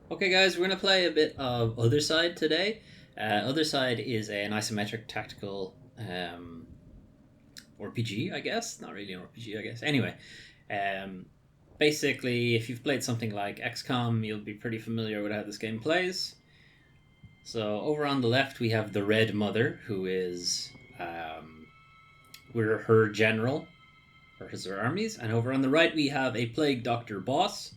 Okay, guys, we're going to play a bit of Othercide today. Othercide is an isometric tactical RPG, I guess. Not really an RPG, I guess. Anyway, um, basically, if you've played something like XCOM, you'll be pretty familiar with how this game plays. So, over on the left, we have the Red Mother, who is we're her general, or her armies. And over on the right, we have a Plague Doctor boss,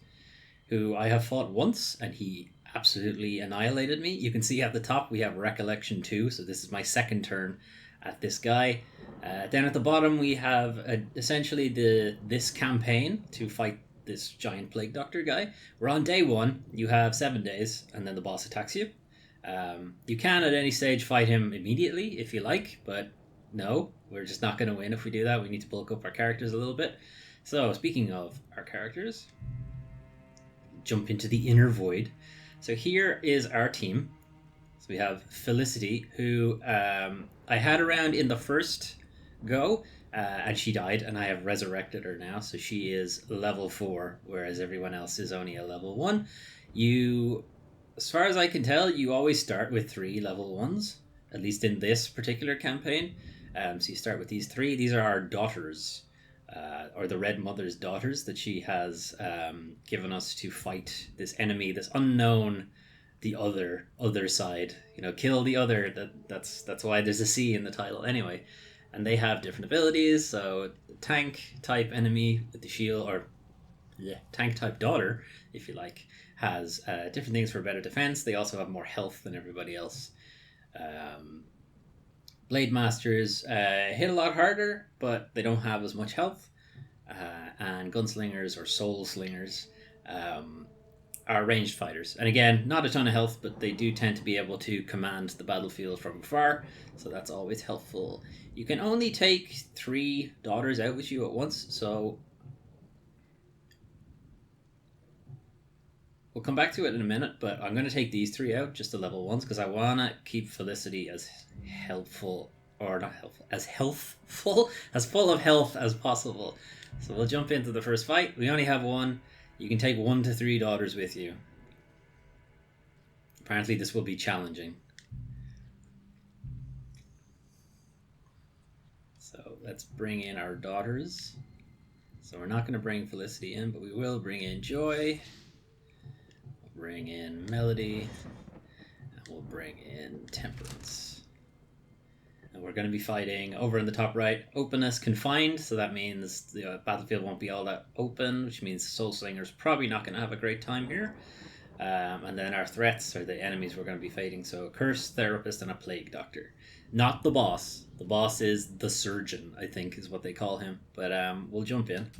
who I have fought once, and he absolutely annihilated me. You can see at the top we have Recollection 2, so this is my second turn at this guy. Down at the bottom we have essentially this campaign to fight this giant Plague Doctor guy. We're on day 1, you have 7 days, and then the boss attacks you. You can at any stage fight him immediately if you like, but no, we're just not going to win if we do that. We need to bulk up our characters a little bit. So speaking of our characters, jump into the inner void. So here is our team. So we have Felicity, who I had around in the first go, and she died, and I have resurrected her now. So she is level 4, whereas everyone else is only a level 1. You, as far as I can tell, you always start with 3 level 1s, at least in this particular campaign. So you start with these 3. These are our daughters. Or the Red Mother's daughters that she has given us to fight this enemy, this unknown, the other side. You know, kill the other. That's why there's a C in the title anyway. And they have different abilities. So tank type enemy with the shield, or tank type daughter, if you like, has different things for better defense. They also have more health than everybody else. Blade Masters hit a lot harder, but they don't have as much health. And Gunslingers or Soul Slingers are ranged fighters. And again, not a ton of health, but they do tend to be able to command the battlefield from afar, so that's always helpful. You can only take 3 daughters out with you at once, so we'll come back to it in a minute, but I'm going to take these 3 out, just the level 1s, because I want to keep Felicity as helpful, or not helpful, as healthful, as full of health as possible. So we'll jump into the first fight. We only have 1. You can take 1 to 3 daughters with you. Apparently this will be challenging. So let's bring in our daughters. So we're not going to bring Felicity in, but we will bring in Joy. Bring in Melody, and we'll bring in Temperance. And we're going to be fighting over in the top right, openness confined, so that means the battlefield won't be all that open, which means Soul Slinger's probably not going to have a great time here. And then our threats are the enemies we're going to be fighting, so a Curse Therapist and a Plague Doctor. Not the boss. The boss is the Surgeon, I think is what they call him, but we'll jump in.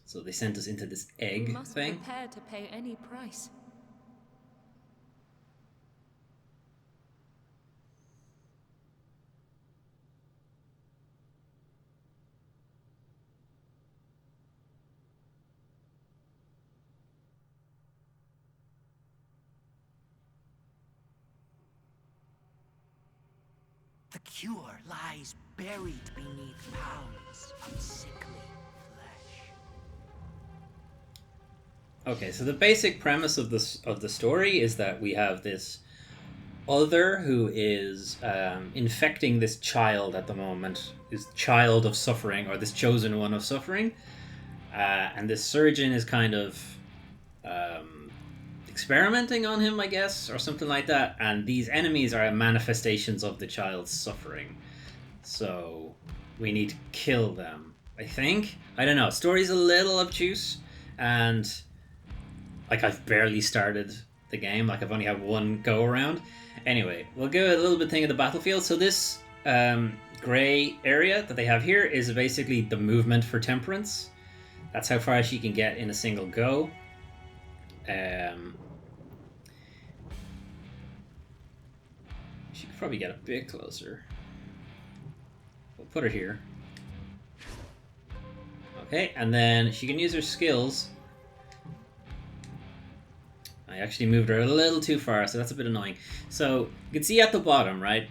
So they sent us into this egg we must thing. Be prepared to pay any price. The cure lies buried beneath pounds of sickly flesh. Okay, so the basic premise of the story is that we have this other who is infecting this child at the moment, this child of suffering, or this chosen one of suffering, and this surgeon is kind of experimenting on him, I guess, or something like that. And these enemies are manifestations of the child's suffering, so we need to kill them, I think. I don't know. Story's a little obtuse, and like I've barely started the game. Like I've only had 1 go around. Anyway, we'll give a little bit thing of the battlefield. So this gray area that they have here is basically the movement for Temperance. That's how far she can get in a single go. She could probably get a bit closer. We'll put her here. Okay, and then she can use her skills. I actually moved her a little too far, so that's a bit annoying. So you can see at the bottom, right?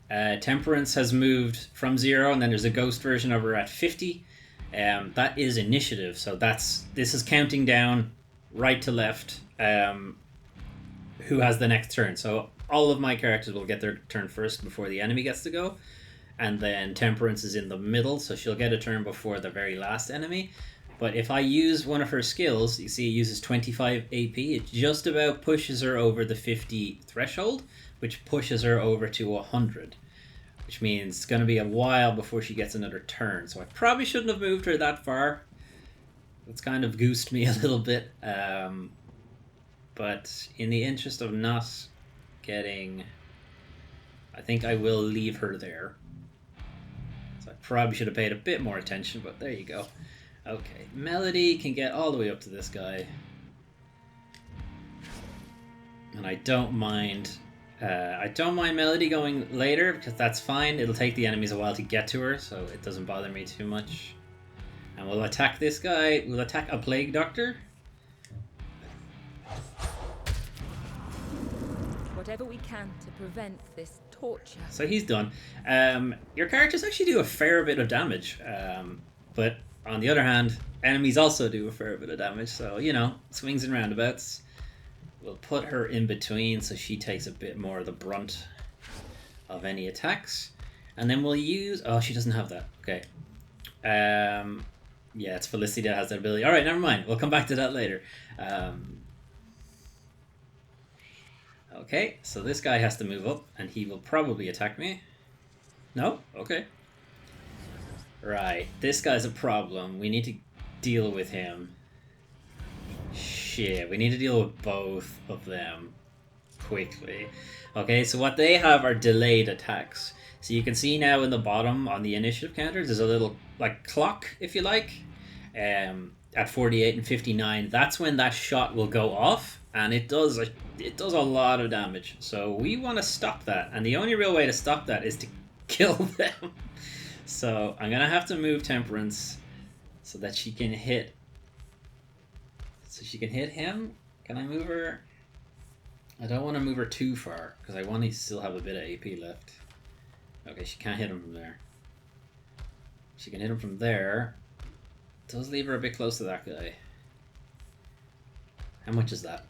Temperance has moved from 0, and then there's a ghost version of her at 50. That is initiative, so this is counting down right to left. Who has the next turn? So all of my characters will get their turn first before the enemy gets to go, and then Temperance is in the middle, so she'll get a turn before the very last enemy. But if I use one of her skills, you see it uses 25 AP, it just about pushes her over the 50 threshold, which pushes her over to 100. Which means it's going to be a while before she gets another turn. So I probably shouldn't have moved her that far. It's kind of goosed me a little bit. But in the interest of not getting... I think I will leave her there. So I probably should have paid a bit more attention, but there you go. Okay, Melody can get all the way up to this guy. And I don't mind Melody going later, because that's fine. It'll take the enemies a while to get to her, so it doesn't bother me too much. And we'll attack this guy. We'll attack a Plague Doctor. Whatever we can to prevent this torture. So he's done. Your characters actually do a fair bit of damage. But on the other hand, enemies also do a fair bit of damage. So, you know, swings and roundabouts. We'll put her in between so she takes a bit more of the brunt of any attacks. And then we'll use... Oh, she doesn't have that. Okay. Yeah, it's Felicity that has that ability. Alright, never mind. We'll come back to that later. Okay, so this guy has to move up, and he will probably attack me. No? Okay. Right, this guy's a problem. We need to deal with him. Shit, we need to deal with both of them quickly. Okay, so what they have are delayed attacks. So you can see now in the bottom on the initiative counter, there's a little like clock, if you like, at 48 and 59. That's when that shot will go off, and it does a lot of damage. So we want to stop that, and the only real way to stop that is to kill them. So I'm gonna have to move Temperance so that she can hit. So she can hit him. Can I move her? I don't want to move her too far because I want to still have a bit of AP left. Okay, she can't hit him from there. She can hit him from there. Does leave her a bit close to that guy. How much is that?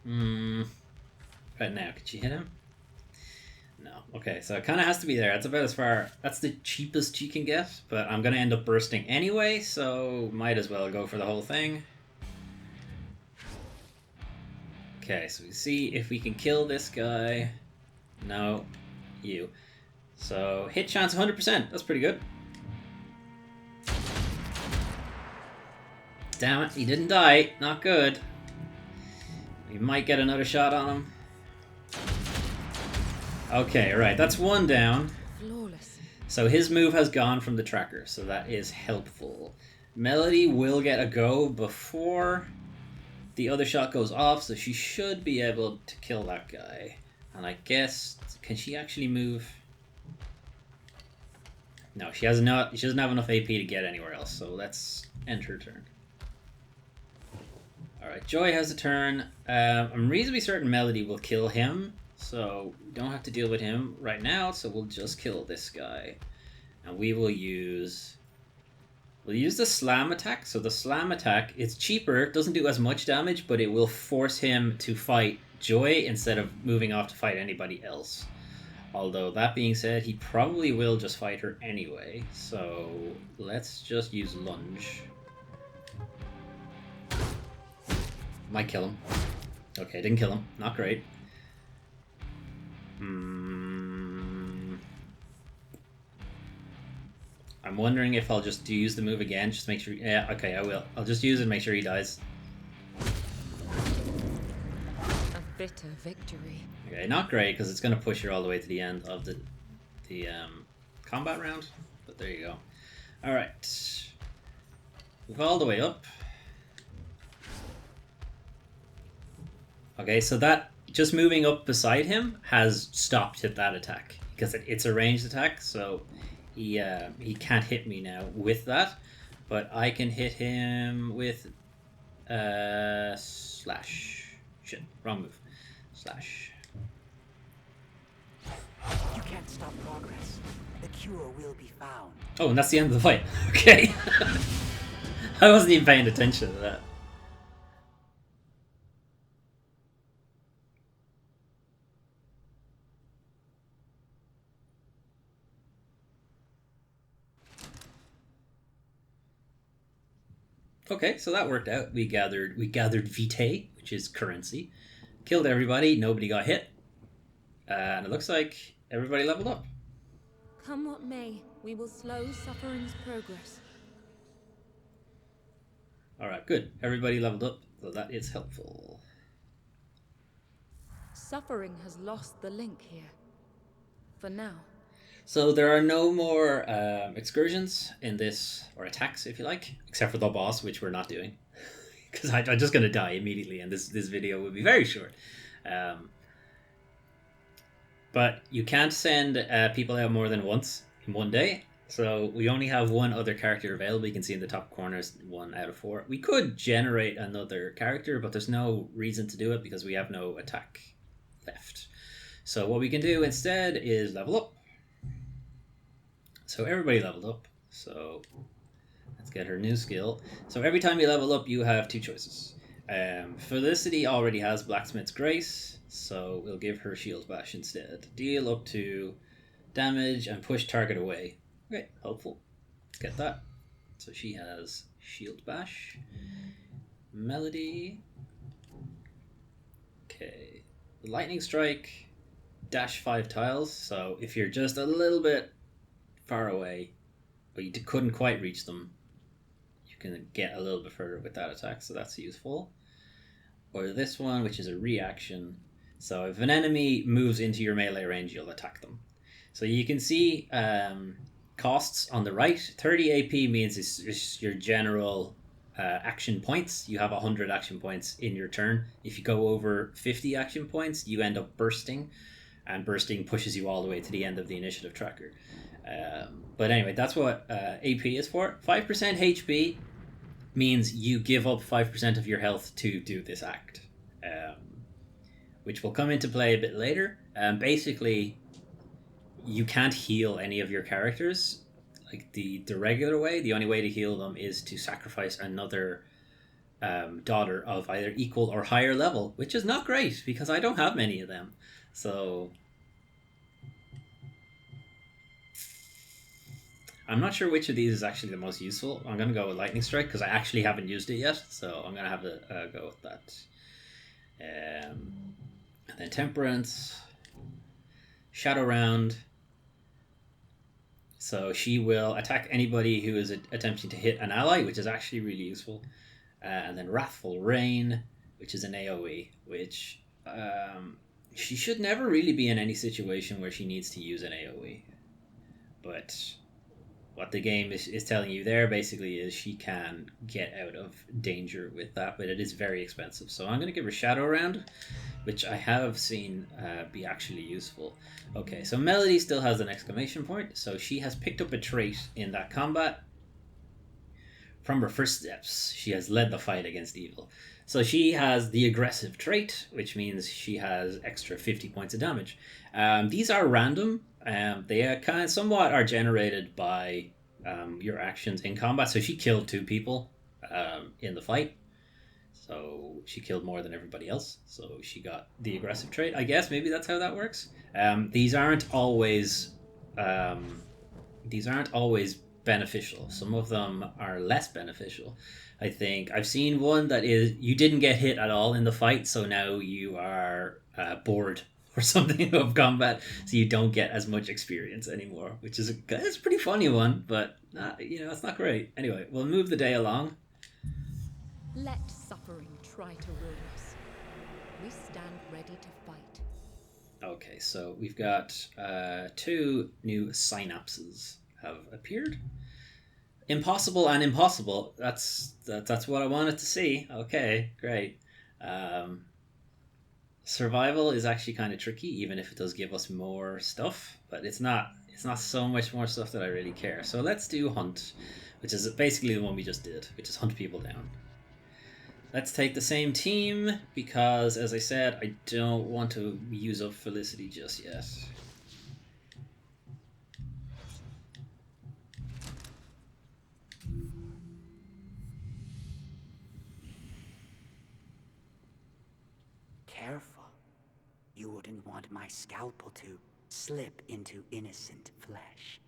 Right now, could she hit him? No. Okay, so it kind of has to be there. That's about as far... That's the cheapest she can get, but I'm going to end up bursting anyway, so might as well go for the whole thing. Okay, so we see if we can kill this guy. No, you. So, hit chance 100%. That's pretty good. Damn it, he didn't die. Not good. We might get another shot on him. Okay, right, that's one down. Flawless. So his move has gone from the tracker, so that is helpful. Melody will get a go before the other shot goes off, so she should be able to kill that guy. And I guess, can she actually move? No, she doesn't have enough AP to get anywhere else, so let's end her turn. Alright, Joy has a turn. I'm reasonably certain Melody will kill him, so we don't have to deal with him right now, so we'll just kill this guy. And we will use... We'll use the slam attack. So the slam attack, it's cheaper, it doesn't do as much damage, but it will force him to fight Joy instead of moving off to fight anybody else. Although, that being said, he probably will just fight her anyway. So, let's just use lunge. Might kill him. Okay, didn't kill him. Not great. I'm wondering if I'll just use the move again, just make sure... Yeah, okay, I will. I'll just use it and make sure he dies. A bitter victory. Okay, not great, because it's going to push her all the way to the end of the combat round. But there you go. Alright. Move all the way up. Okay, so that... Just moving up beside him has stopped that attack. Because it's a ranged attack, so... He can't hit me now with that, but I can hit him with slash. Shit, wrong move. Slash. You can't stop progress. The cure will be found. Oh, and that's the end of the fight. Okay. I wasn't even paying attention to that. Okay, so that worked out. We gathered vitae, which is currency. Killed everybody, nobody got hit. And it looks like everybody leveled up. Come what may, we will slow suffering's progress. Alright, good. Everybody leveled up, so that is helpful. Suffering has lost the link here. For now. So there are no more excursions in this, or attacks if you like, except for the boss, which we're not doing. Because I'm just going to die immediately and this video will be very short. But you can't send people out more than once in one day. So we only have one other character available. You can see in the top corners, 1 out of 4. We could generate another character, but there's no reason to do it because we have no attack left. So what we can do instead is level up. So everybody leveled up. So let's get her new skill. So every time you level up, you have 2 choices. Felicity already has Blacksmith's Grace, so we'll give her Shield Bash instead. Deal up to damage and push target away. Okay, helpful. Let's get that. So she has Shield Bash. Melody. Okay. Lightning Strike. Dash 5 tiles. So if you're just a little bit far away, but you couldn't quite reach them, you can get a little bit further with that attack, so that's useful. Or this one, which is a reaction. So if an enemy moves into your melee range, you'll attack them. So you can see costs on the right. 30 AP means it's your general action points. You have 100 action points in your turn. If you go over 50 action points, you end up bursting, and bursting pushes you all the way to the end of the initiative tracker. But anyway, that's what AP is for. 5% HP means you give up 5% of your health to do this act, which will come into play a bit later. Basically, you can't heal any of your characters like the regular way. The only way to heal them is to sacrifice another daughter of either equal or higher level, which is not great because I don't have many of them. So I'm not sure which of these is actually the most useful. I'm going to go with Lightning Strike because I actually haven't used it yet, so I'm going to have to go with that. And then Temperance, Shadow Round. So she will attack anybody who is attempting to hit an ally, which is actually really useful. And then Wrathful Rain, which is an AoE, which she should never really be in any situation where she needs to use an AoE. But what the game is telling you there basically is she can get out of danger with that, but it is very expensive. So I'm going to give her Shadow Round, which I have seen be actually useful. Okay, so Melody still has an exclamation point, so she has picked up a trait in that combat. From her first steps, she has led the fight against evil. So she has the aggressive trait, which means she has extra 50 points of damage. These are random. They are kind of somewhat are generated by your actions in combat. So she killed 2 people in the fight. So she killed more than everybody else. So she got the aggressive trait. I guess maybe that's how that works. These aren't always beneficial. Some of them are less beneficial. I think I've seen one that is you didn't get hit at all in the fight, so now you are bored or something of combat, so you don't get as much experience anymore, which is it's a pretty funny one, but it's not great. Anyway, we'll move the day along. Let suffering try to ruin us. We stand ready to fight. Okay, so we've got 2 new synapses have appeared. Impossible and impossible. That's what I wanted to see. Okay, great. Survival is actually kind of tricky, even if it does give us more stuff, but it's not so much more stuff that I really care. So let's do hunt, which is basically the one we just did, which is hunt people down. Let's take the same team because, as I said, I don't want to use up Felicity just yet. wouldn't want my scalpel to slip into innocent flesh.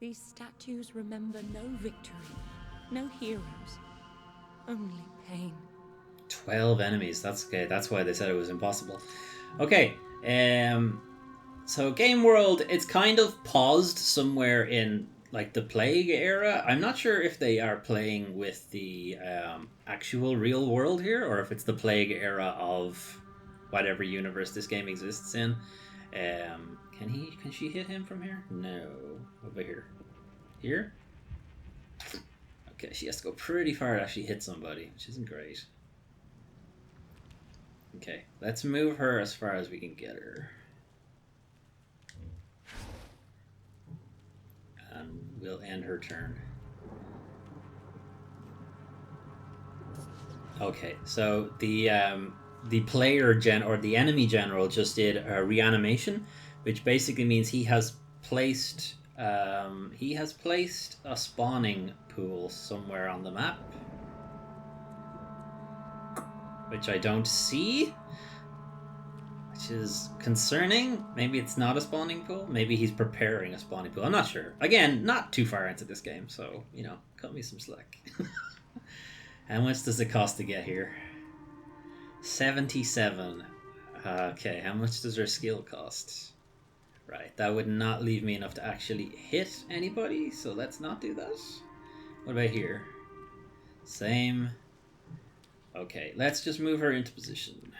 These statues remember no victory, no heroes, only pain. 12 enemies. That's okay. That's why they said it was impossible. Okay. So Game World, it's kind of paused somewhere in like the Plague era. I'm not sure if they are playing with the actual real world here, or if it's the Plague era of whatever universe this game exists in. Can she hit him from here? No. Over here. Here? Okay, she has to go pretty far to actually hit somebody, which isn't great. Okay, let's move her as far as we can get her. And we'll end her turn. Okay, so the player or the enemy general just did a reanimation, which basically means he has placed a spawning pool somewhere on the map, which I don't see, which is concerning. Maybe it's not a spawning pool. Maybe he's preparing a spawning pool. I'm not sure. Again, not too far into this game, so, you know, cut me some slack. How much does it cost to get here? 77. Okay, how much does her skill cost? Right, that would not leave me enough to actually hit anybody, so let's not do that. What about here? Same. Okay, let's just move her into position.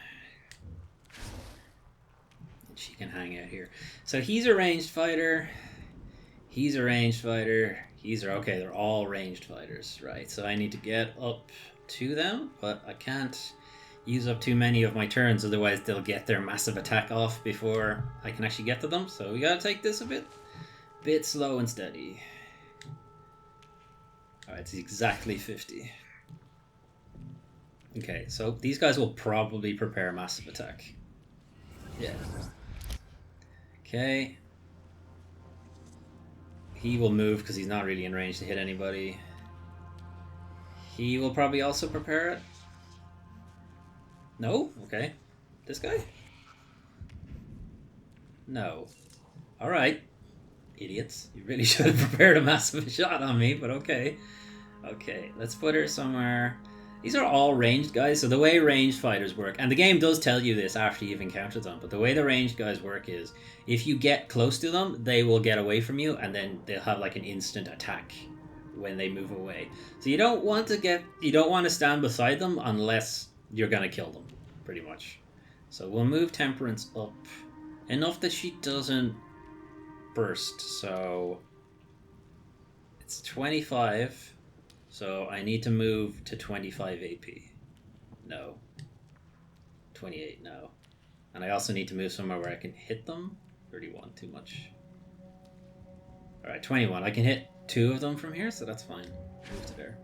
And she can hang out here. So he's a ranged fighter. He's a ranged fighter. Okay, they're all ranged fighters, right? So I need to get up to them, but I can't use up too many of my turns, otherwise they'll get their massive attack off before I can actually get to them. So we gotta take this a bit slow and steady. Alright, it's exactly 50. Okay, so these guys will probably prepare massive attack. Yeah. Okay. He will move because he's not really in range to hit anybody. He will probably also prepare it. No? Okay. This guy? No. Alright. Idiots. You really should have prepared a massive shot on me, but okay. Okay, let's put her somewhere. These are all ranged guys, so the way ranged fighters work, and the game does tell you this after you've encountered them, but the way the ranged guys work is, if you get close to them, they will get away from you, and then they'll have like an instant attack when they move away. So you don't want to stand beside them unless you're gonna kill them, pretty much. So we'll move Temperance up enough that she doesn't burst. So it's 25. So I need to move to 25 AP. No. 28, no. And I also need to move somewhere where I can hit them. 31, too much. Alright, 21. I can hit 2 of them from here, so that's fine. Move to there.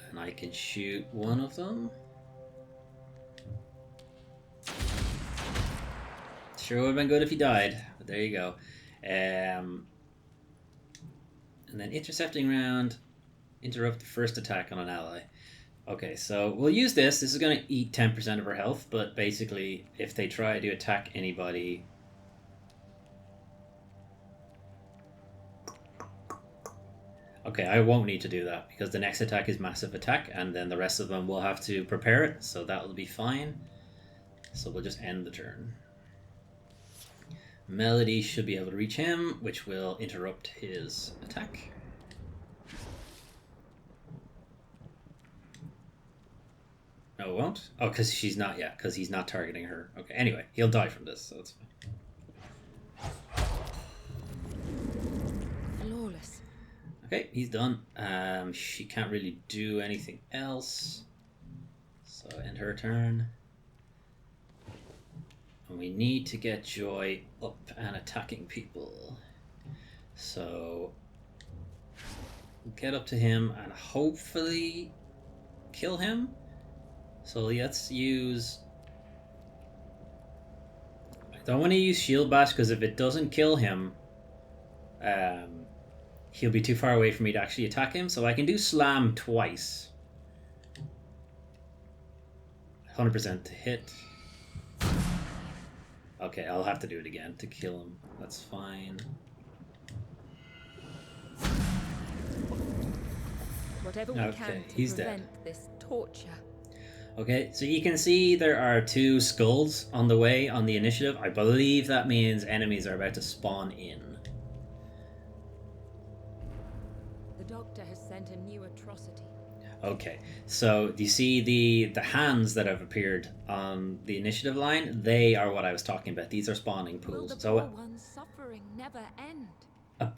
And I can shoot 1 of them. Sure would have been good if he died, but there you go. And then intercepting round, interrupt the first attack on an ally. Okay, so we'll use this. This is going to eat 10% of her health, but basically, if they try to attack anybody... Okay, I won't need to do that, because the next attack is massive attack, and then the rest of them will have to prepare it, so that will be fine. So we'll just end the turn. Melody should be able to reach him, which will interrupt his attack. No, it won't? Oh, because she's not yet, because he's not targeting her. Okay, anyway, he'll die from this, so it's fine. Flawless. Okay, he's done. She can't really do anything else. So end her turn. And we need to get Joy up and attacking people. So get up to him and hopefully kill him. So let's use Don't want to use Shield Bash because if it doesn't kill him, he'll be too far away for me to actually attack him. So I can do Slam twice. 100% to hit. Okay, I'll have to do it again to kill him. That's fine. Whatever we can to he's prevent dead. this torture. Okay, so you can see there are 2 skulls on the way on the initiative. I believe that means enemies are about to spawn in. The doctor has sent a new atrocity. Okay, so do you see the hands that have appeared on the initiative line? They are what I was talking about. These are spawning pools. Will the So poor one's suffering never end?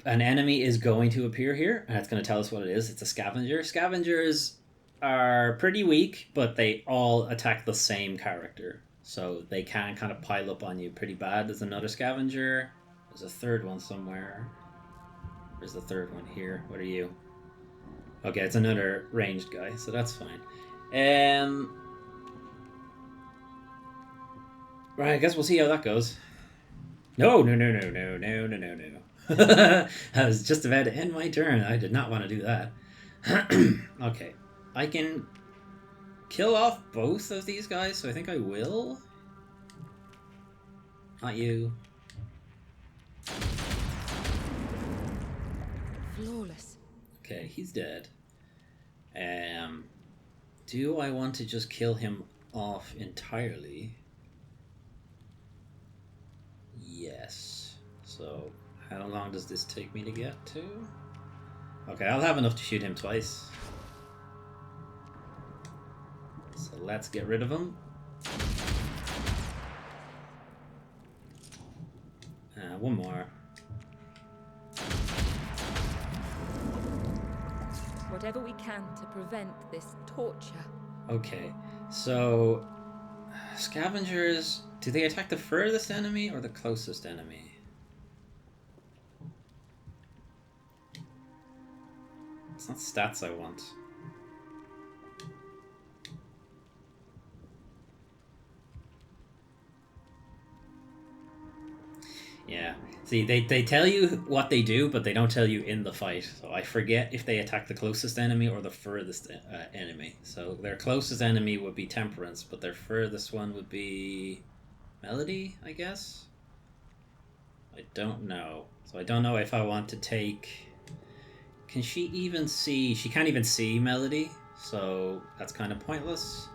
an enemy is going to appear here, and it's going to tell us what it is. It's a scavenger. Scavengers are pretty weak, but they all attack the same character. So they can kind of pile up on you pretty bad. There's another scavenger. There's a third one somewhere. Where's the third one here? What are you? Okay, it's another ranged guy, so that's fine. Right, I guess we'll see how that goes. No. I was just about to end my turn. I did not want to do that. Okay, I can kill off both of these guys, so I think I will. Not you. Flawless. Okay, he's dead. Do I want to just kill him off entirely? Yes. So, how long does this take me to get to? Okay, I'll have enough to shoot him twice. So let's get rid of him. One more. Whatever we can to prevent this torture. Okay, so scavengers, do they attack the furthest enemy or the closest enemy? It's not stats I want. Yeah. See, they tell you what they do, but they don't tell you in the fight. So I forget if they attack the closest enemy or the furthest enemy. So their closest enemy would be Temperance, but their furthest one would be Melody, I guess? I don't know. So I don't know if I want to take... Can she even see... She can't even see Melody, so that's kind of pointless.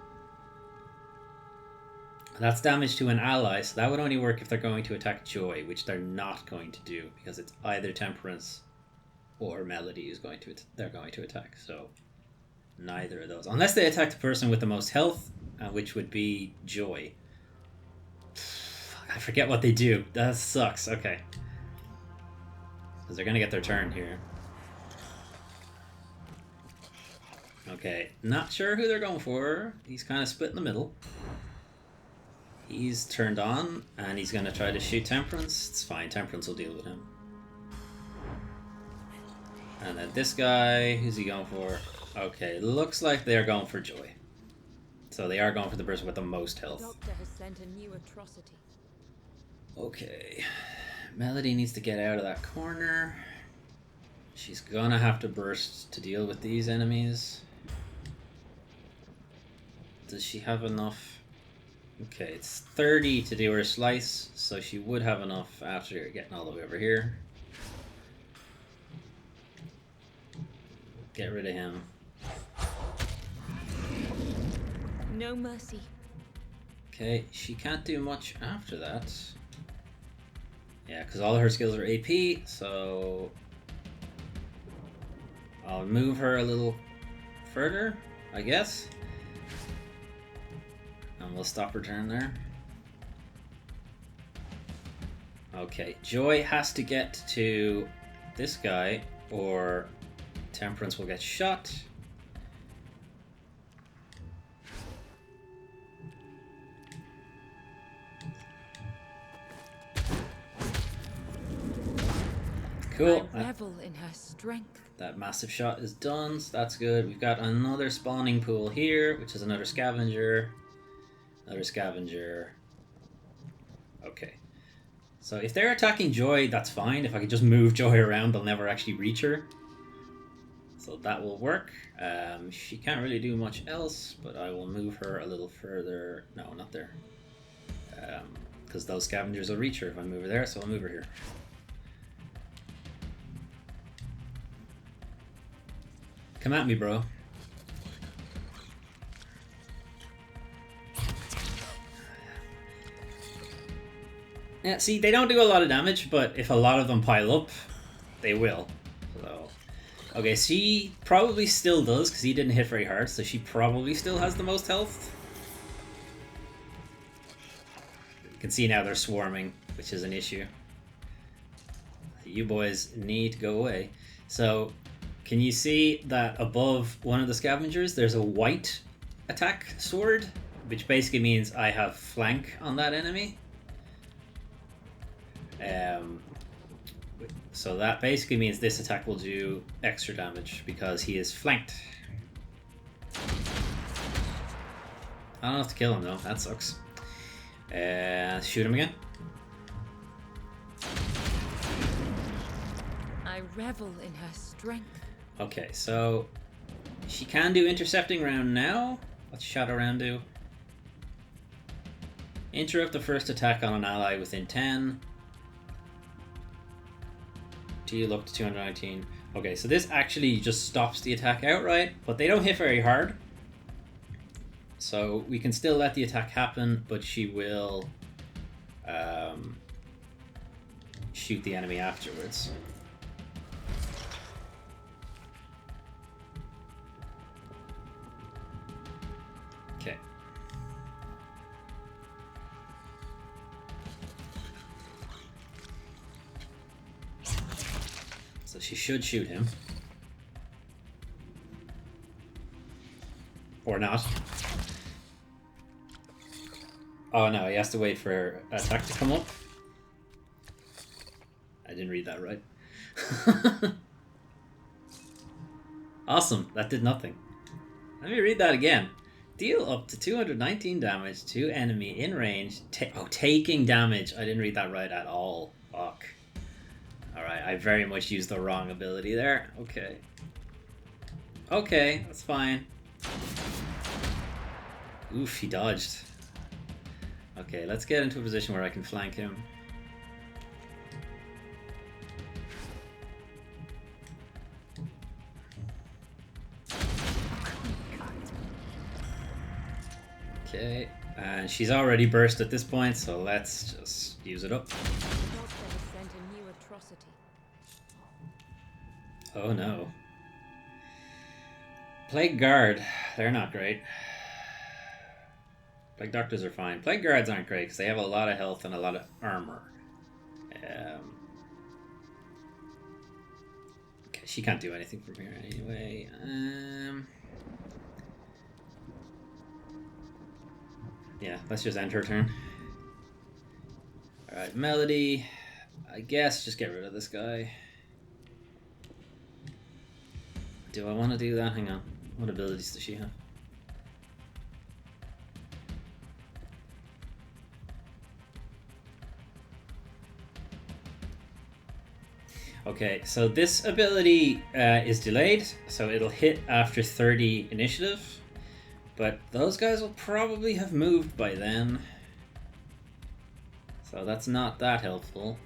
That's damage to an ally, so that would only work if they're going to attack Joy, which they're not going to do, because it's either Temperance or Melody is going to they're going to attack. So neither of those, unless they attack the person with the most health, which would be Joy. I forget what they do. That sucks. Okay, because they're gonna get their turn here. Okay, not sure who they're going for. He's kind of split in the middle. He's turned on, and he's going to try to shoot Temperance. It's fine, Temperance will deal with him. And then this guy, who's he going for? Okay, looks like they're going for Joy. So they are going for the person with the most health. The doctor has sent a new atrocity. Okay, Melody needs to get out of that corner. She's going to have to burst to deal with these enemies. Does she have enough? Okay, it's 30 to do her slice, so she would have enough after getting all the way over here. Get rid of him. No mercy. Okay, she can't do much after that. Yeah, because all of her skills are AP, so I'll move her a little further, I guess. And we'll stop her turn there. Okay, Joy has to get to this guy, or Temperance will get shot. Cool. I revel in her strength. That massive shot is done, so that's good. We've got another spawning pool here, which is another scavenger. Another scavenger. Okay. So if they're attacking Joy, that's fine. If I could just move Joy around, they'll never actually reach her. So that will work. She can't really do much else, but I will move her a little further. No, not there. Because those scavengers will reach her if I move her there, so I'll move her here. Come at me, bro. Yeah, see, they don't do a lot of damage, but if a lot of them pile up, they will. So, okay, she probably still does, because he didn't hit very hard, so she probably still has the most health. You can see now they're swarming, which is an issue. You boys need to go away. So, can you see that above one of the scavengers, there's a white attack sword, which basically means I have flank on that enemy. So that basically means this attack will do extra damage because he is flanked. I don't have to kill him though, that sucks. Shoot him again. I revel in her strength. Okay, so she can do intercepting round now. What's Shadow Round do? Interrupt the first attack on an ally within 10. Deal up to 219. Okay, so this actually just stops the attack outright, but they don't hit very hard. So we can still let the attack happen, but she will shoot the enemy afterwards. Okay. So she should shoot him. Or not. Oh no, he has to wait for attack to come up. I didn't read that right. Awesome, that did nothing. Let me read that again. Deal up to 219 damage to enemy in range. Taking damage. I didn't read that right at all. Fuck. Alright, I very much used the wrong ability there. Okay. Okay, that's fine. Oof, he dodged. Okay, let's get into a position where I can flank him. Okay, and she's already burst at this point, so let's just use it up. Oh no. Plague Guard, they're not great. Plague Doctors are fine. Plague Guards aren't great because they have a lot of health and a lot of armor. Okay, she can't do anything from here anyway. Yeah, let's just end her turn. Alright, Melody. I guess just get rid of this guy. Do I want to do that? Hang on. What abilities does she have? Okay, so this ability is delayed, so it'll hit after 30 initiative. But those guys will probably have moved by then. So that's not that helpful.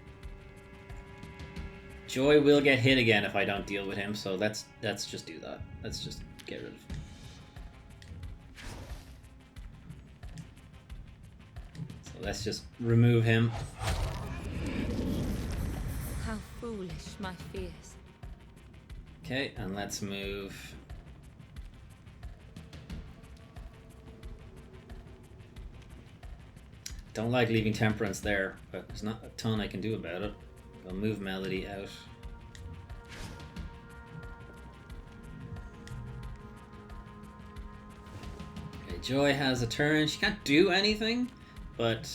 Joy will get hit again if I don't deal with him, so let's just do that. Let's just get rid of him. So let's just remove him. How foolish my fears. Okay, and let's move. Don't like leaving Temperance there, but there's not a ton I can do about it. I'll move Melody out. Okay, Joy has a turn. She can't do anything, but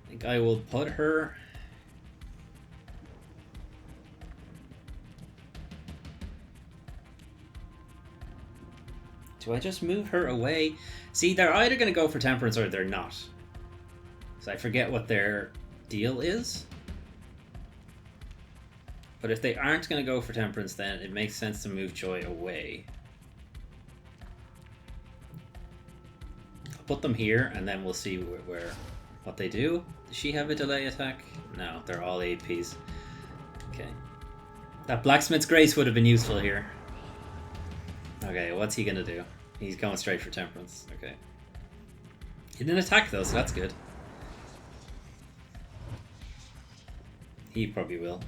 I think I will put her. Do I just move her away? See, they're either going to go for Temperance or they're not. So I forget what their deal is. But if they aren't going to go for Temperance, then it makes sense to move Joy away. I'll put them here, and then we'll see what they do. Does she have a delay attack? No, they're all APs. Okay. That Blacksmith's Grace would have been useful here. Okay, what's he going to do? He's going straight for Temperance. Okay. He didn't attack, though, so that's good. He probably will.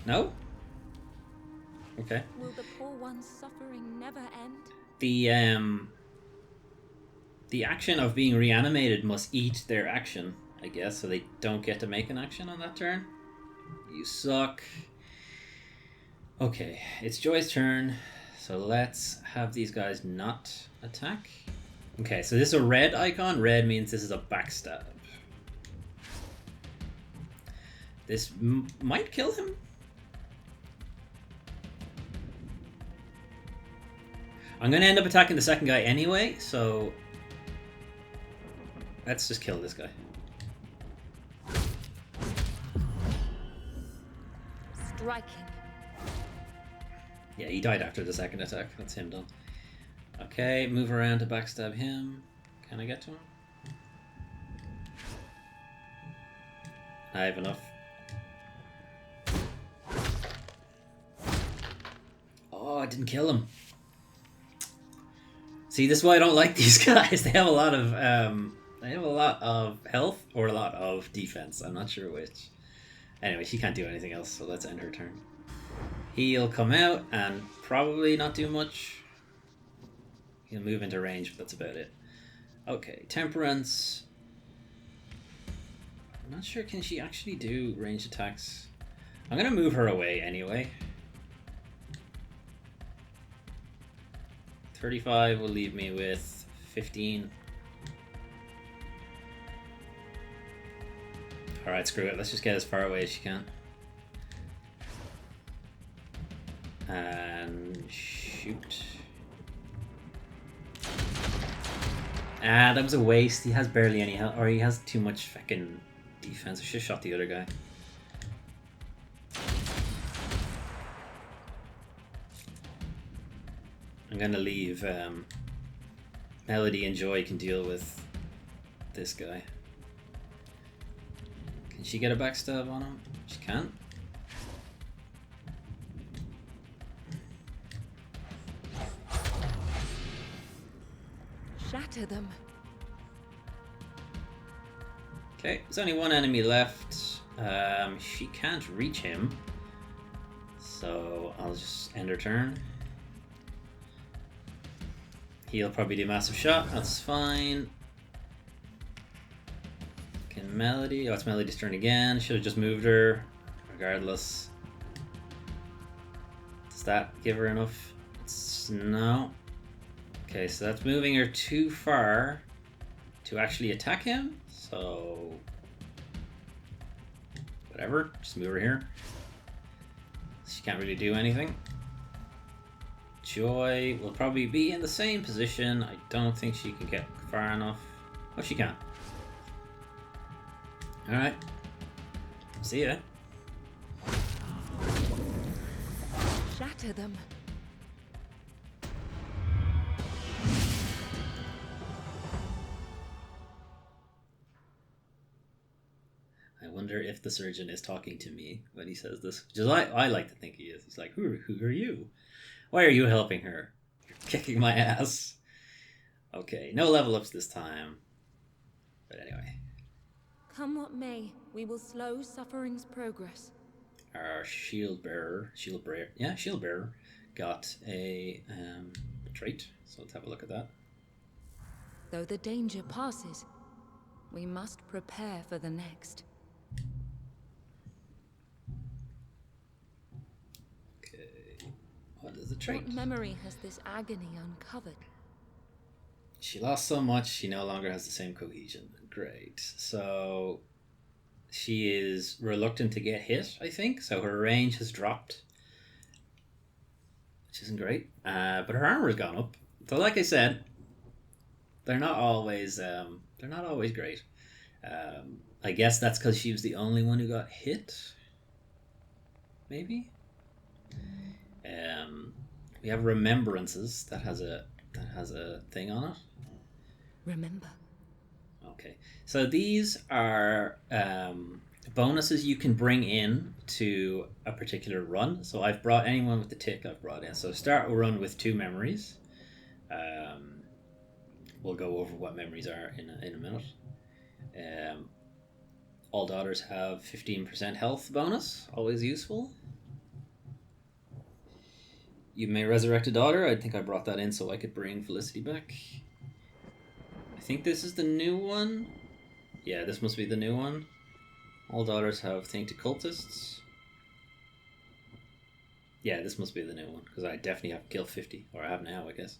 No? Okay. Will the poor one's suffering never end? The action of being reanimated must eat their action, I guess, so they don't get to make an action on that turn. You suck. Okay, it's Joy's turn, so let's have these guys not attack. Okay, so this is a red icon. Red means this is a backstab. This might kill him. I'm going to end up attacking the second guy anyway, so let's just kill this guy. Striking. Yeah, he died after the second attack. That's him done. Okay, move around to backstab him. Can I get to him? I have enough. Oh, I didn't kill him. See, this is why I don't like these guys. They have a lot of health or a lot of defense. I'm not sure which. Anyway, she can't do anything else, so let's end her turn. He'll come out and probably not do much. He'll move into range, but that's about it. Okay, Temperance. I'm not sure, can she actually do ranged attacks? I'm gonna move her away anyway. 35 will leave me with 15. Alright, screw it. Let's just get as far away as she can. And shoot. Ah, that was a waste. He has barely any health, or he has too much fucking defense. I should have shot the other guy. I'm gonna leave Melody and Joy can deal with this guy. Can she get a backstab on him? She can. Shatter them. Okay, there's only one enemy left. She can't reach him, so I'll just end her turn. He'll probably do massive shot. That's fine. Can Melody? Oh, it's Melody's turn again. Should have just moved her. Regardless, does that give her enough? No. Okay, so that's moving her too far to actually attack him. So whatever, just move her here. She can't really do anything. Joy will probably be in the same position. I don't think she can get far enough. Oh, she can. Alright. See ya. Shatter them. I wonder if the surgeon is talking to me when he says this. Just I like to think he is. He's like, who are you? Why are you helping her? You're kicking my ass. Okay, no level ups this time. But anyway. Come what may, we will slow suffering's progress. Our shield bearer, got a trait. So let's have a look at that. Though the danger passes, we must prepare for the next. What is the trait? What memory has this agony uncovered? She lost so much, she no longer has the same cohesion. Great. So she is reluctant to get hit, I think. So her range has dropped, which isn't great. But her armor has gone up. So, like I said, they're not always great. I guess that's because she was the only one who got hit. Maybe. We have remembrances that has a thing on it. Remember. Okay, so these are bonuses you can bring in to a particular run. So I've brought anyone with the tick. I've brought in. So start a run with 2 memories. We'll go over what memories are in a minute. All daughters have 15% health bonus, always useful. You may resurrect a daughter. I think I brought that in so I could bring Felicity back. I think this is the new one. Yeah, this must be the new one. All daughters have thing to cultists. Yeah, this must be the new one, because I definitely have killed 50, or I have now, I guess.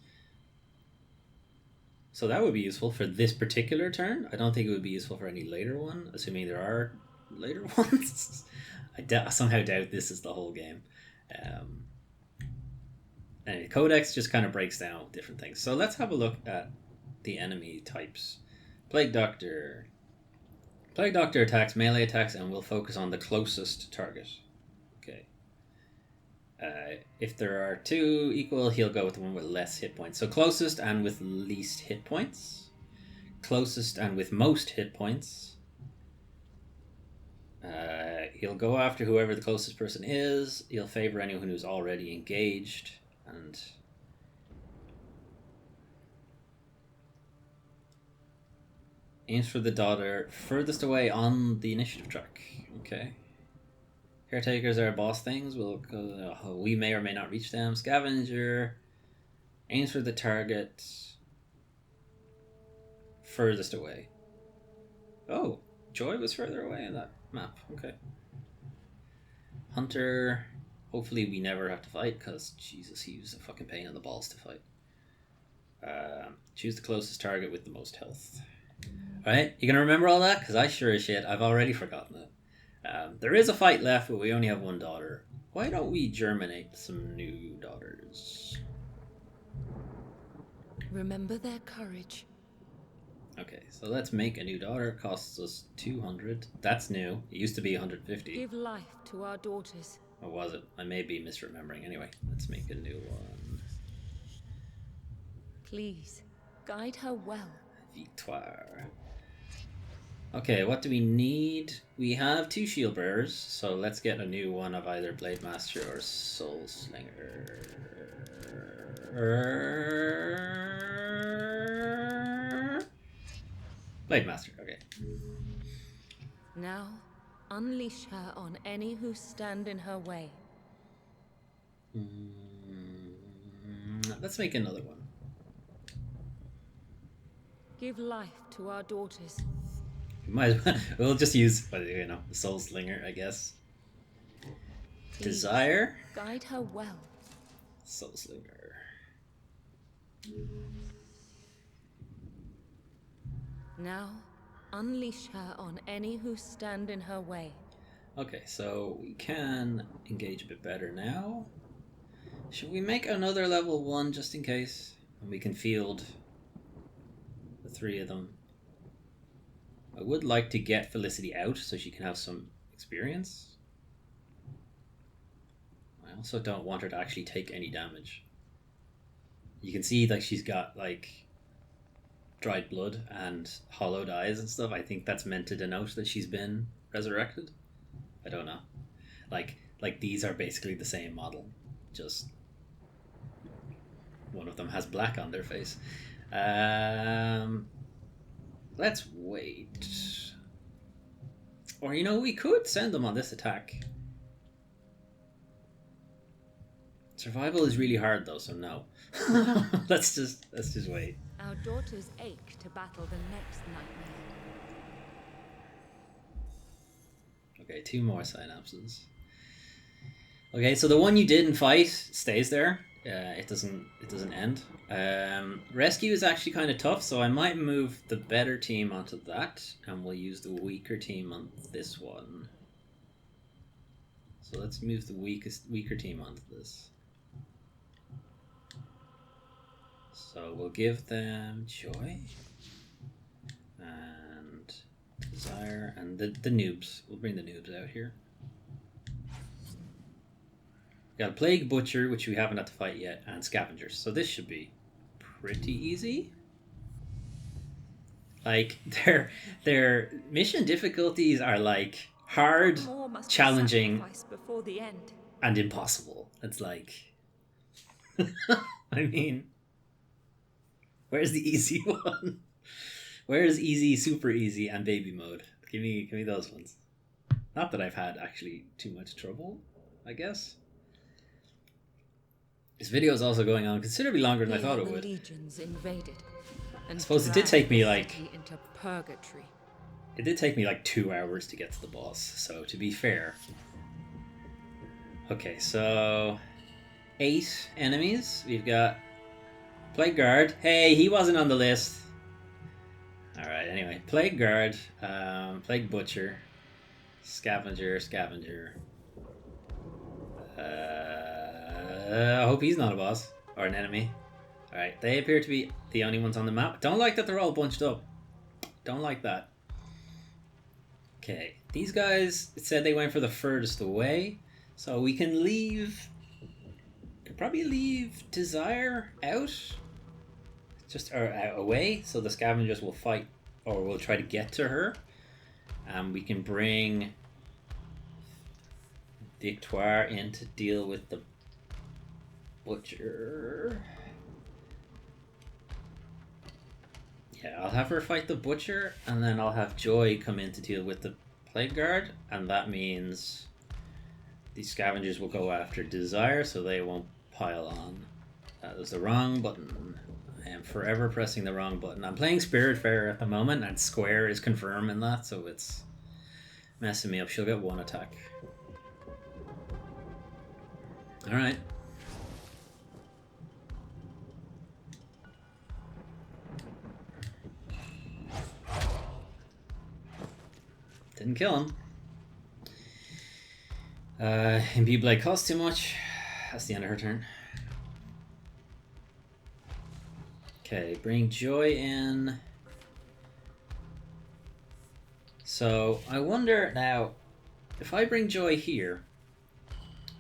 So that would be useful for this particular turn. I don't think it would be useful for any later one, assuming there are later ones. I somehow doubt this is the whole game. Anyway, Codex just kind of breaks down different things. So let's have a look at the enemy types. Plague Doctor. Plague Doctor attacks melee attacks and will focus on the closest target. Okay. If there are 2 equal, he'll go with the one with less hit points. So closest and with least hit points. Closest and with most hit points. He'll go after whoever the closest person is. He'll favor anyone who's already engaged. And aims for the daughter furthest away on the initiative track. Okay. Caretakers are boss things. We may or may not reach them. Scavenger aims for the target furthest away. Oh, Joy was further away in that map. Okay. Hunter. Hopefully we never have to fight, because Jesus, he was a fucking pain in the balls to fight. Choose the closest target with the most health. Alright, you gonna remember all that? Because I sure as shit, I've already forgotten it. There is a fight left, but we only have 1 daughter. Why don't we germinate some new daughters? Remember their courage. Okay, so let's make a new daughter. It costs us 200. That's new. It used to be 150. Give life to our daughters. Or was it? I may be misremembering. Anyway, let's make a new one. Please, guide her well. Victoire. Okay, what do we need? We have 2 shield bearers, so let's get a new one of either Blade Master or Soul Slinger. Blade Master, okay. Now, unleash her on any who stand in her way. Let's make another one. Give life to our daughters. We might as well, we'll just use, the Soul Slinger, I guess. Please, Desire. guide her well. Soul Slinger. Now, unleash her on any who stand in her way. Okay, so we can engage a bit better now. Should we make another level 1 just in case? And we can field the 3 of them. I would like to get Felicity out so she can have some experience. I also don't want her to actually take any damage. You can see like she's got like dried blood and hollowed eyes and stuff. I think that's meant to denote that she's been resurrected. I don't know. Like these are basically the same model, just one of them has black on their face. Let's wait. Or we could send them on this attack. Survival is really hard though, so no. let's just wait. Our daughters ache to battle the next nightmare. Okay, 2 more synapses. Okay, so the one you didn't fight stays there. It doesn't end. Rescue is actually kind of tough, so I might move the better team onto that, and we'll use the weaker team on this one. So let's move the weaker team onto this. So we'll give them Joy and Desire and the noobs. We'll bring the noobs out here. Got a Plague Butcher, which we haven't had to fight yet, and Scavengers. So this should be pretty easy. Like, their mission difficulties are like hard, challenging, before the end. and impossible. It's like, I mean, where's the easy one? Where's easy, super easy, and baby mode? Give me those ones. Not that I've had actually too much trouble, I guess. This video is also going on considerably longer than I thought it would. Legions invaded, I suppose it did take me like into purgatory. It did take me like 2 hours to get to the boss, so to be fair. Okay, so 8 enemies. We've got Plague Guard. Hey, he wasn't on the list. Alright, anyway. Plague Guard, Plague Butcher, Scavenger. I hope he's not a boss or an enemy. Alright, they appear to be the only ones on the map. Don't like that they're all bunched up. Don't like that. Okay, these guys, it said they went for the furthest away. So we can leave... Could probably leave Desire out. Away, so the Scavengers will fight, or will try to get to her. We can bring Victoire in to deal with the Butcher. Yeah, I'll have her fight the Butcher, and then I'll have Joy come in to deal with the Plague Guard, and that means these Scavengers will go after Desire, so they won't pile on. That was the wrong button. I am forever pressing the wrong button. I'm playing Spiritfarer at the moment, and Square is confirming that, so it's messing me up. She'll get 1 attack. Alright. Didn't kill him. Imbue Blade costs too much. That's the end of her turn. Okay, bring Joy in. So, I wonder now, if I bring Joy here,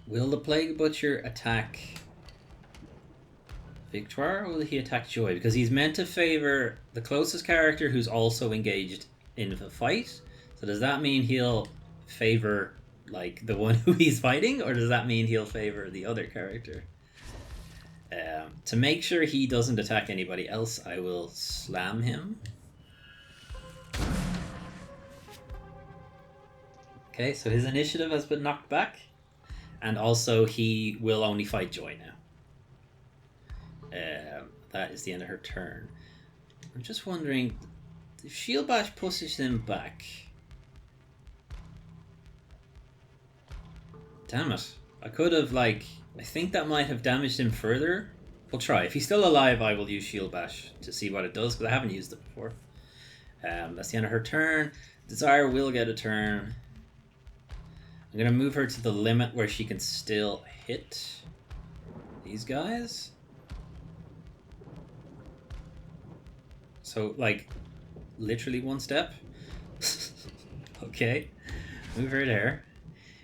will the Plague Butcher attack Victoire, or will he attack Joy? Because he's meant to favor the closest character who's also engaged in the fight. So does that mean he'll favor, like, the one who he's fighting, or does that mean he'll favor the other character? To make sure he doesn't attack anybody else, I will slam him. Okay, so his initiative has been knocked back. And also he will only fight Joy now. That is the end of her turn. I'm just wondering, if Shield Bash pushes him back... Damn it. I could have, like... I think that might have damaged him further. We'll try. If he's still alive, I will use Shield Bash to see what it does, because I haven't used it before. That's the end of her turn. Desire will get a turn. I'm going to move her to the limit where she can still hit these guys. So, like, literally 1 step. Okay. Move her there.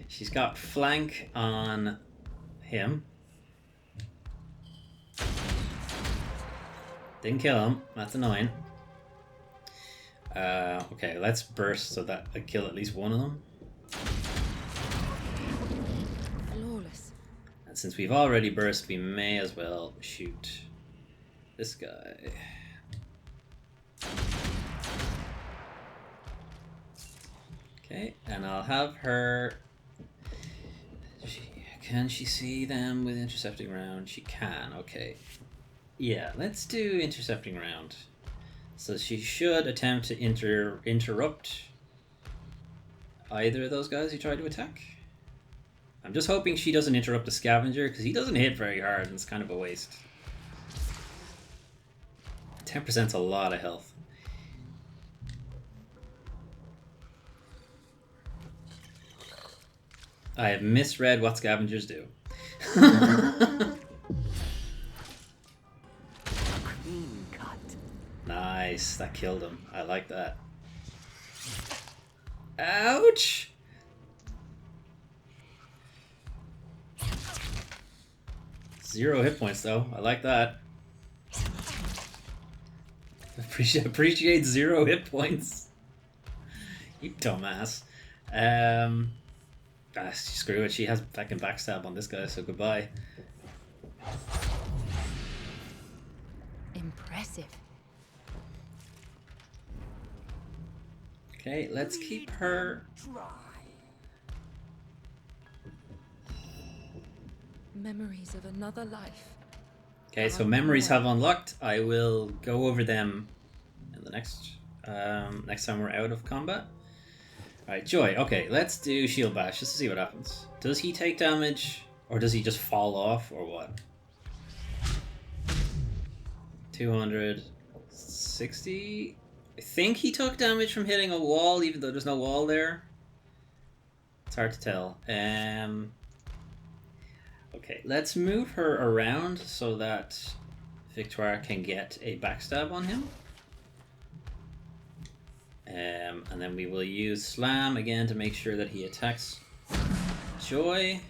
She's got flank on him. Didn't kill him. That's annoying. Okay, let's burst so that I kill at least one of them. Flawless. And since we've already burst, we may as well shoot this guy. Okay, and I'll have her... Can she see them with intercepting round? She can, okay. Yeah, let's do intercepting round. So she should attempt to interrupt either of those guys who try to attack. I'm just hoping she doesn't interrupt the Scavenger, because he doesn't hit very hard and it's kind of a waste. 10%'s a lot of health. I have misread what Scavengers do. Clean cut. Nice, that killed him. I like that. Ouch! Zero hit points though. I like that. Appreciate 0 hit points. You dumbass. Screw it. She has fucking backstab on this guy, so goodbye. Impressive. Okay, let's keep her. Memories of another life. Okay, so memories have unlocked. I will go over them in the next time we're out of combat. Alright, Joy. Okay, let's do Shield Bash just to see what happens. Does he take damage, or does he just fall off, or what? 260. I think he took damage from hitting a wall, even though there's no wall there. It's hard to tell. Okay, let's move her around so that Victoire can get a backstab on him. And then we will use Slam again to make sure that he attacks Joy.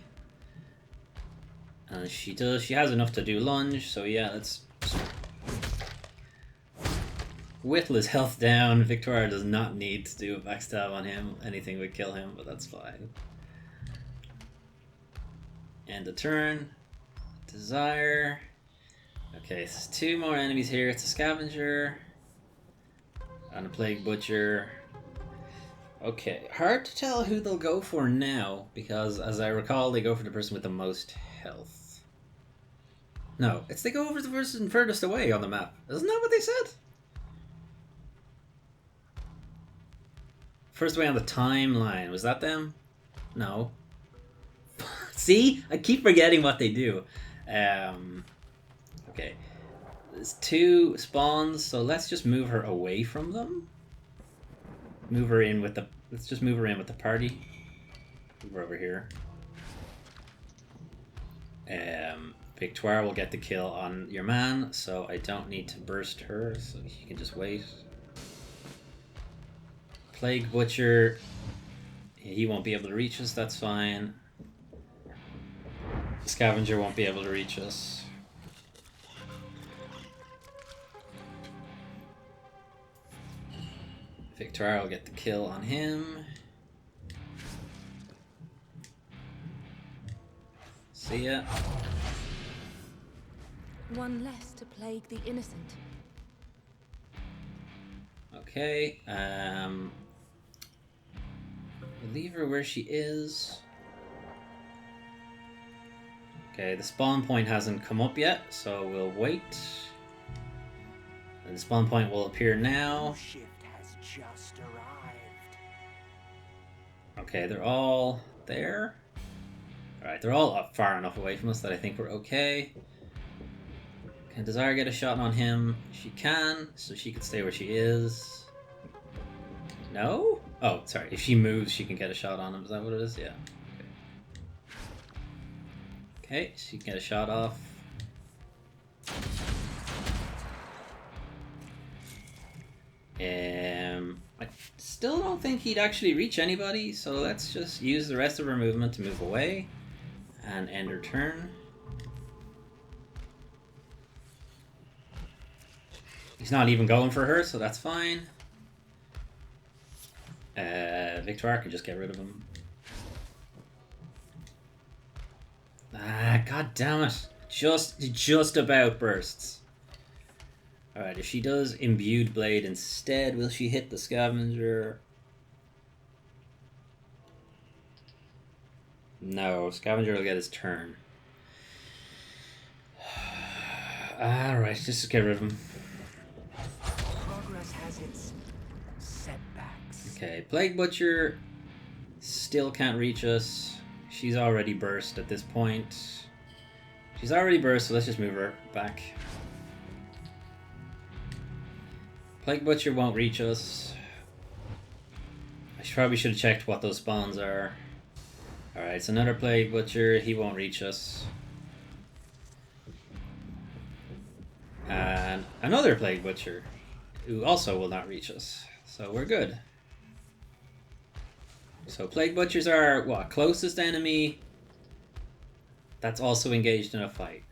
And she does. She has enough to do lunge, so yeah, let's whittle his health down. Victoire does not need to do a backstab on him. Anything would kill him, but that's fine. End the turn. Desire. Okay, so there's 2 more enemies here. It's a Scavenger and a Plague Butcher. Okay, hard to tell who they'll go for now, because as I recall, they go for the person with the most health. No, it's they go over the person furthest away on the map. Isn't that what they said? First away on the timeline. Was that them? No. See? I keep forgetting what they do. Okay. There's 2 spawns, so let's just move her away from them. Move her in with the... Let's just move her in with the party. Move her over here. Victoire will get the kill on your man, so I don't need to burst her, so she can just wait. Plague Butcher... He won't be able to reach us, that's fine. Scavenger won't be able to reach us. Victoire will get the kill on him. See ya. One less to plague the innocent. Okay, leave her where she is. Okay, the spawn point hasn't come up yet, so we'll wait. And the spawn point will appear now. Shift has just arrived. Okay, they're all there. Alright, they're all up far enough away from us that I think we're okay. Can Desire get a shot on him? She can, so she can stay where she is. No? Oh, sorry. If she moves, she can get a shot on him. Is that what it is? Yeah. Okay, she can get a shot off. I still don't think he'd actually reach anybody, so let's just use the rest of her movement to move away and end her turn. He's not even going for her, so that's fine. Victoire can just get rid of him. Ah, god damn it. Just about bursts. Alright, if she does Imbued Blade instead, will she hit the Scavenger? No, Scavenger will get his turn. Alright, just get rid of him. Progress has its setbacks. Okay, Plague Butcher still can't reach us. She's already burst at this point. She's already burst, so let's just move her back. Plague Butcher won't reach us. I probably should have checked what those spawns are. Alright, it's another Plague Butcher. He won't reach us. And another Plague Butcher, who also will not reach us. So we're good. So Plague Butchers are, what, closest enemy that's also engaged in a fight.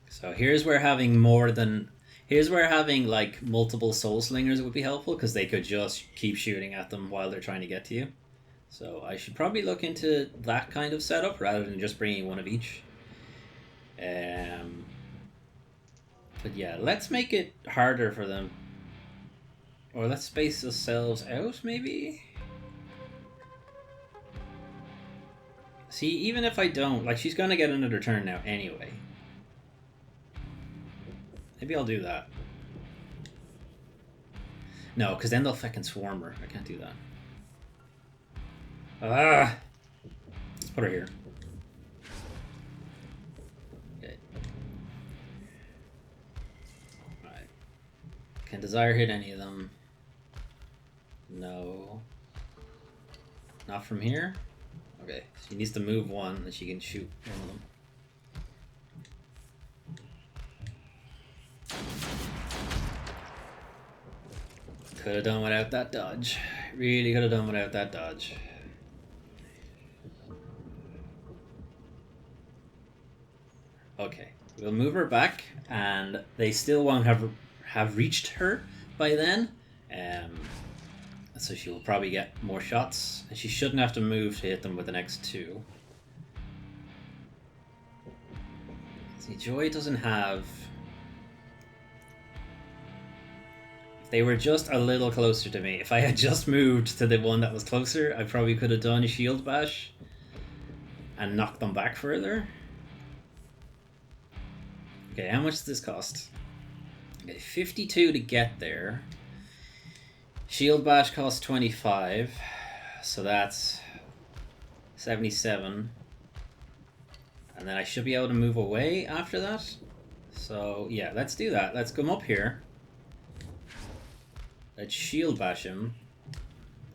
So here's where having like multiple soul slingers would be helpful, because they could just keep shooting at them while they're trying to get to you. So I should probably look into that kind of setup rather than just bringing one of each. But yeah, let's make it harder for them. Or let's space ourselves out, maybe? See, even if I don't, like, she's gonna get another turn now anyway. Maybe I'll do that. No, because then they'll fucking swarm her. I can't do that. Ah! Let's put her here. Okay. Alright. Can Desire hit any of them? No. Not from here? Okay. She needs to move one, and she can shoot one of them. Could have done without that dodge. Really could have done without that dodge. Okay, we'll move her back, and they still won't have reached her by then. So she will probably get more shots, and she shouldn't have to move to hit them with the next two. See, Joy doesn't have... If they were just a little closer to me, if I had just moved to the one that was closer, I probably could have done a shield bash and knocked them back further. Okay, how much does this cost? Okay, 52 to get there. Shield bash costs 25, so that's 77. And then I should be able to move away after that. So yeah, let's do that. Let's come up here. Let's shield bash him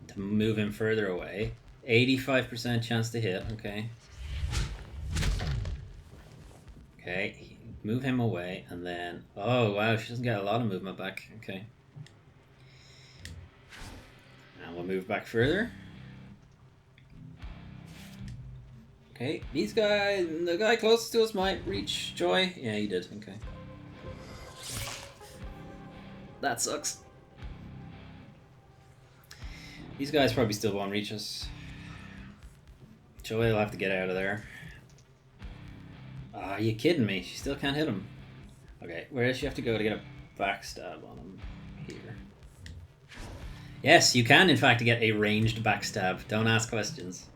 to move him further away. 85% chance to hit, okay. Okay, move him away, and then... Oh, wow, she doesn't get a lot of movement back. Okay. And we'll move back further. Okay, these guys... The guy closest to us might reach Joy. Yeah, he did, okay. That sucks. These guys probably still won't reach us. Joy will have to get out of there. Are you kidding me? She still can't hit him. Okay, where does she have to go to get a backstab on him? Here. Yes, you can in fact get a ranged backstab. Don't ask questions.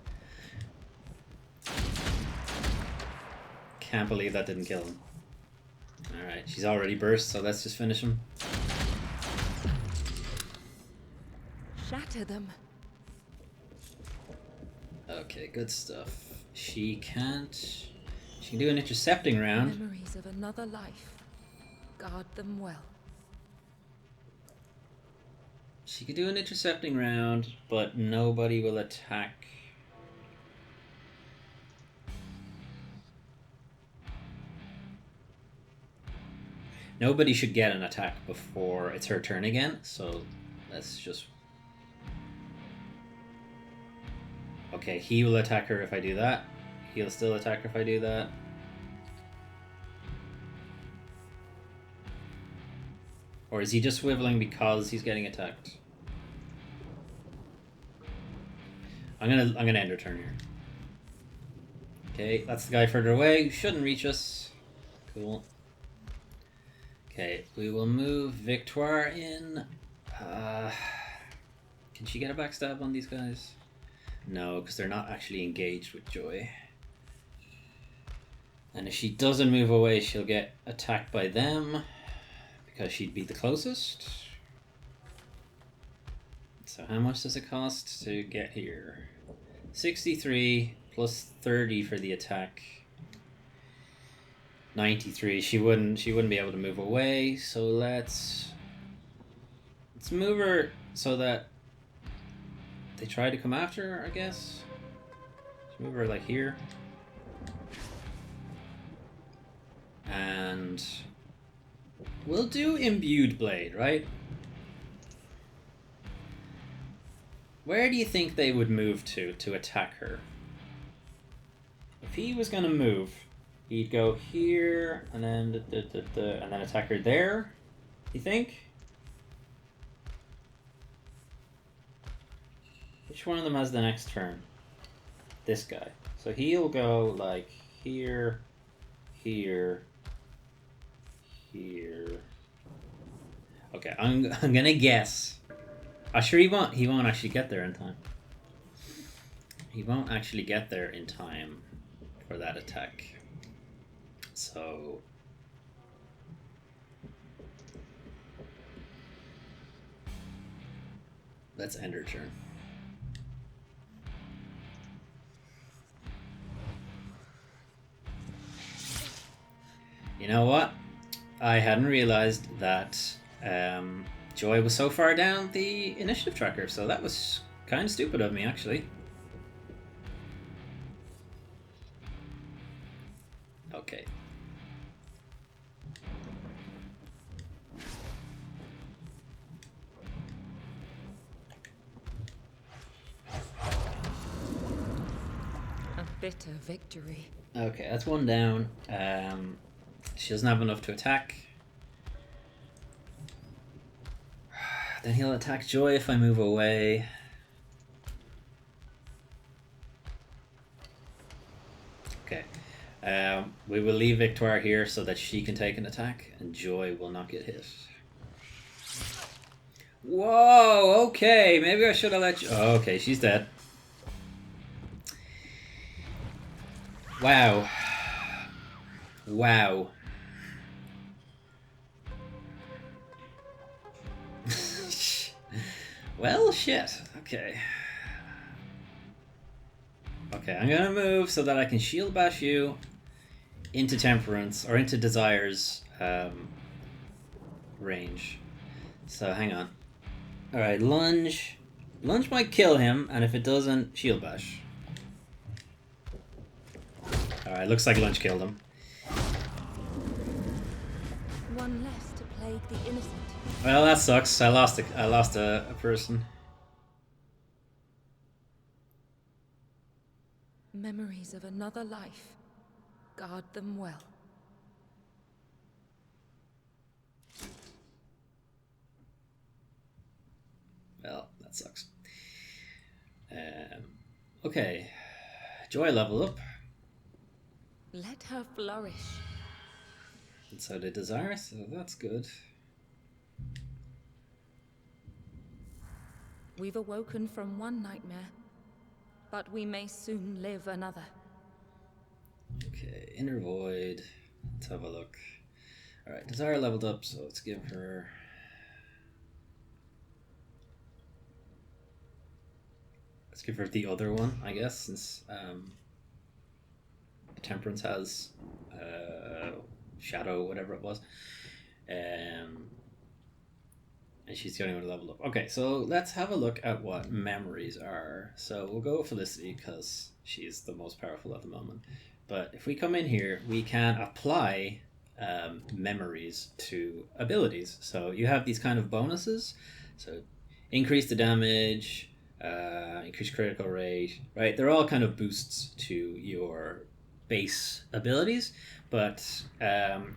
Can't believe that didn't kill him. Alright, she's already burst, so let's just finish him. Shatter them. Okay, good stuff. She can't... She can do an intercepting round. Memories of another life. Guard them well. She could do an intercepting round, but nobody will attack. Nobody should get an attack before it's her turn again, so let's just... Okay, he will attack her if I do that. He'll still attack her if I do that. Or is he just swiveling because he's getting attacked? I'm gonna end her turn here. Okay, that's the guy further away. Shouldn't reach us. Cool. Okay, we will move Victoire in. Can she get a backstab on these guys? No, because they're not actually engaged with Joy. And if she doesn't move away, she'll get attacked by them because she'd be the closest. So how much does it cost to get here? 63 plus 30 for the attack. 93. She wouldn't be able to move away, so let's move her so that they try to come after her, I guess. Let's move her like here. And we'll do Imbued Blade, right? Where do you think they would move to attack her? If he was going to move, he'd go here and then and then attack her there. You think? Which one of them has the next turn? This guy. So he'll go like here, here, here. Okay, I'm gonna guess. Sure, he won't actually get there in time. He won't actually get there in time for that attack. So let's end her turn. You know what? I hadn't realized that Joy was so far down the initiative tracker, so that was kind of stupid of me, actually. Okay. A bitter victory. Okay, that's one down. She doesn't have enough to attack. Then he'll attack Joy if I move away. Okay. We will leave Victoire here so that she can take an attack, and Joy will not get hit. Whoa, okay. Maybe I should have let you... Oh, okay, she's dead. Wow. Wow. Well, shit. Okay. Okay, I'm gonna move so that I can shield bash you into Temperance, or into Desire's range. So, hang on. Alright, lunge. Lunge might kill him, and if it doesn't, shield bash. Alright, looks like lunge killed him. One less to plague the innocent. Well, that sucks. I lost a person. Memories of another life. Guard them well. Well, that sucks. Okay. Joy level up. Let her flourish. And so did Desire, so that's good. We've awoken from one nightmare, but we may soon live another. Okay, Inner Void. Let's have a look. Alright, Desire leveled up, so let's give her... Let's give her the other one, I guess, since Temperance has Shadow, whatever it was. And she's the only one to level up. Okay, so let's have a look at what memories are. So we'll go with Felicity because she's the most powerful at the moment. But if we come in here, we can apply memories to abilities. So you have these kind of bonuses. So increase the damage, increase critical rate, right? They're all kind of boosts to your base abilities. But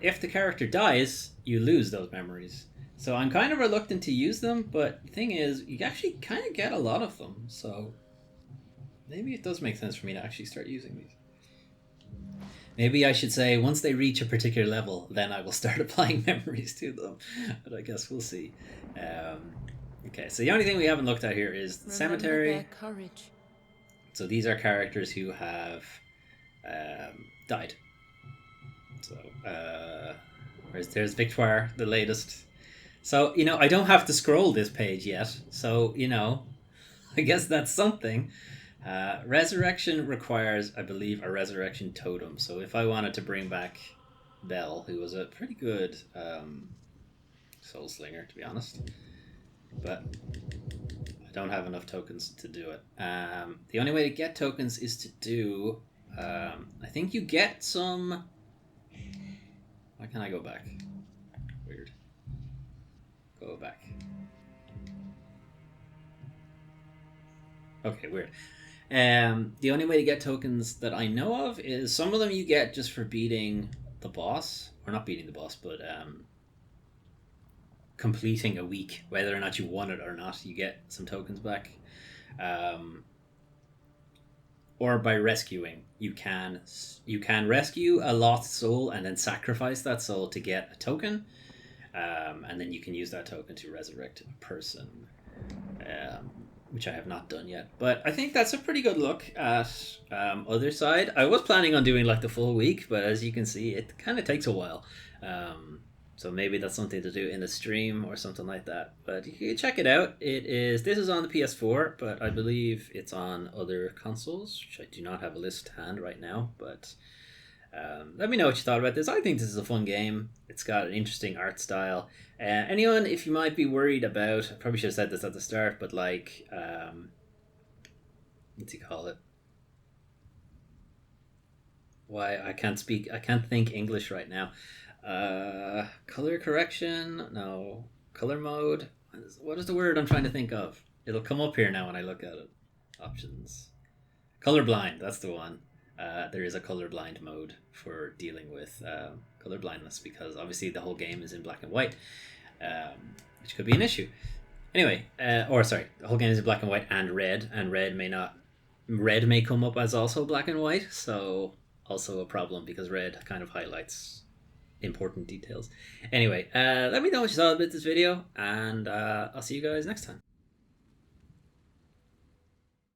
if the character dies, you lose those memories. So I'm kind of reluctant to use them, but the thing is, you actually kind of get a lot of them. So maybe it does make sense for me to actually start using these. Maybe I should say, once they reach a particular level, then I will start applying memories to them. But I guess we'll see. Okay, so the only thing we haven't looked at here is the cemetery. Their courage. So these are characters who have died. So there's Victoire, the latest. So, you know, I don't have to scroll this page yet. So, you know, I guess that's something. Resurrection requires, I believe, a resurrection totem. So if I wanted to bring back Belle, who was a pretty good soul slinger, to be honest. But I don't have enough tokens to do it. The only way to get tokens is to do... I think you get some... Why can't I go back? Weird. Go back. Okay, weird. The only way to get tokens that I know of is some of them you get just for beating the boss, or not beating the boss, but completing a week, whether or not you won it or not, you get some tokens back. Or by rescuing, you can rescue a lost soul and then sacrifice that soul to get a token, and then you can use that token to resurrect a person, which I have not done yet. But I think that's a pretty good look at Othercide. I was planning on doing like the full week, but as you can see, it kind of takes a while. So maybe that's something to do in a stream or something like that. But you can check it out. This is on the PS4, but I believe it's on other consoles, which I do not have a list to hand right now. But let me know what you thought about this. I think this is a fun game. It's got an interesting art style. Anyone, if you might be worried about, I probably should have said this at the start, but like, what's he call it? Why I can't think English right now. Color correction? No. Color mode? What is the word I'm trying to think of? It'll come up here now when I look at it. Options. Colorblind, that's the one. There is a colorblind mode for dealing with color blindness, because obviously the whole game is in black and white, which could be an issue. Anyway, the whole game is in black and white and red may come up as also black and white, so also a problem because red kind of highlights important details. Anyway, let me know what you thought about this video, and I'll see you guys next time.